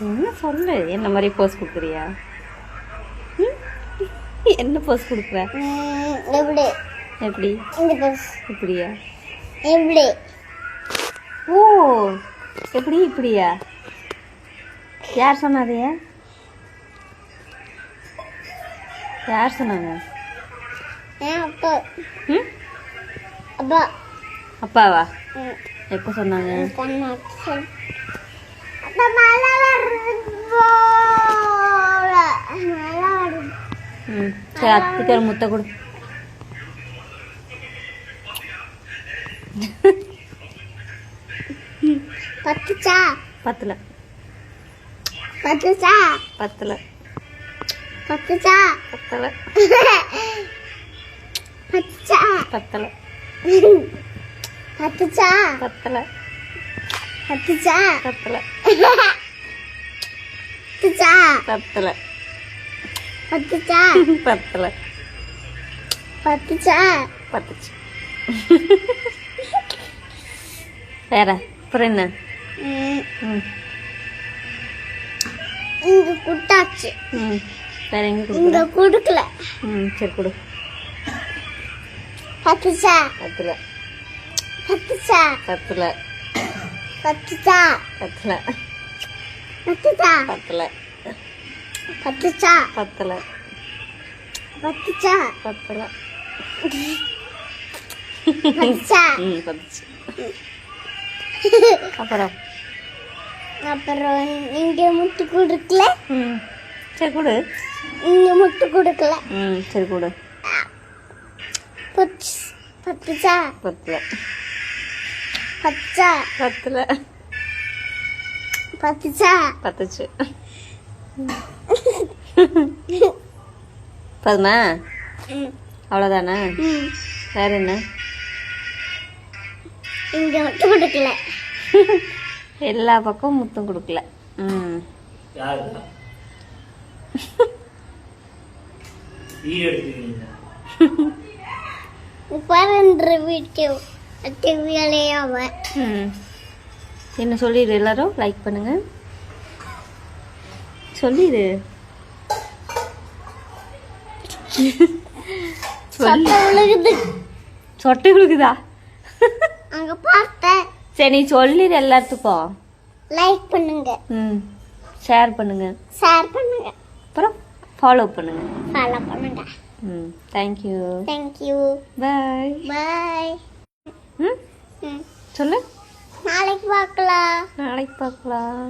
என்ன சொல்லு, என்ன மாதிரி போஸ் கொடுக்குறியா? என்ன போஸ் கொடுக்குற? எப்படி எப்படி இந்த போஸ் இப்படியா? எப்படி? ஓ, எப்படி இப்படியா? யார் சொன்னாதைய? யார் சொன்னாங்க? அப்பா. ம், அப்பா. அப்பாவா? எப்போ சொன்னாங்க? ம், சரி, அத்துக்கு ஒரு முட்டை கொடு. பத்துச்சா? பத்தல. பத்துச்சா? பத்தல. பத்துச்சா? பத்தல. பத்துச்சா? பத்தல. பத்துச்சா? பத்தல. பத்துச்சா? பத்தல. பத்துச்சா? பத்தல. பத்துச்சா? பத்தல. பத்துச்சா? பத்துச்சு. வேற அப்புறம் என்ன? ம், இங்க குட்டாச்சு. ம், வேற எங்க இங்க கொடுக்குற? குடுக்கல. ம், சரி கொடு. பத்துச்சா? பத்தல. பத்துச்சா? பத்தல. பத்துச்சா? பத்தல. பத்துச்சா? பத்தல. பத்துச்சா? பத்தல. பத்துச்சா? பத்தல. பத்துச்சா? ம், பத்துச்சு. அப்புறம் அப்புறம் இங்க முட்டு குடுக்கல. ம், சரி கொடு. இங்க முட்டு குடுக்கல. ம், சரி கொடு. பத்துச்சா? பத்தல. பத்துச்சா? பத்தல. பத்துச்சா? பத்துச்சு. போதுமா? அவ்வளோதானே? வேற என்ன? இங்க முட்டு குடுக்கல. எல்லா பக்கம் முத்தம் கொடுக்கல. ம், பரன்ற வீட்டு வேலையாவ. ம், என்ன சொல்லிடு, எல்லாரும் லைக் பண்ணுங்க சொல்லிடு. சட்டை விழுகுது. சொட்டை விழுகுதா? அங்க பார்த்தேன். சரி, நீ சொல்லிடு எல்லாத்துக்கும். லைக் பண்ணுங்க, ம், ஷேர் பண்ணுங்க, ஷேர் பண்ணுங்க, அப்புறம் ஃபாலோ பண்ணுங்க. ஃபாலோ பண்ணுங்க. ம், தேங்க்யூ. தேங்க்யூ. பாய். பாய். ம், சொல்லு. நாளைக்கு பார்க்கலாம். நாளைக்கு பார்க்கலாம்.